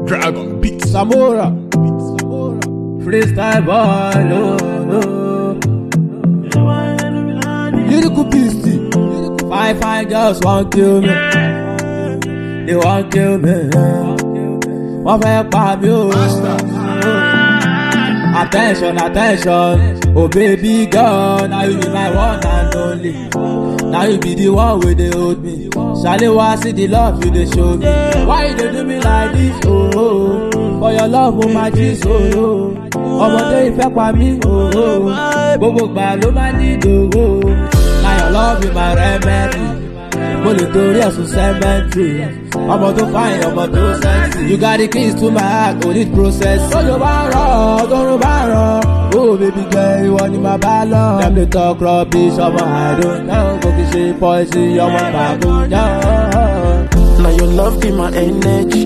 Dragon Beats. Samora, freestyle boy, no. Lyrical beastie. Fine girls won't kill me. They won't kill me. Wọ́n fẹ́ pa mí o. Attention, oh baby girl, now you be my one and only. Now you be the one where they hold me. Shall I see the love you they show me? Why you they do me like this? Oh, for your love, oh my Jesus, oh. Ọmọdé ìfẹ́ pa mí, oh. Gbogbo gbà ló máa ní ìdòwò. Now your love is my remedy. Mo lè torí ẹ̀sùn cemetery. Ọmọ tó fine, ọmọ tó sexy. You got the keys to my heart, no need process. Tójò bá rọ̀, tóorùn bá rọ̀. Oh baby girl, ìwọ ni màá bá lọ. Dem dey talk rubbish, ọmọ àdùn náà. Kò kì í ṣe poison, ọmọ bàbá náà. Now your love be my energy.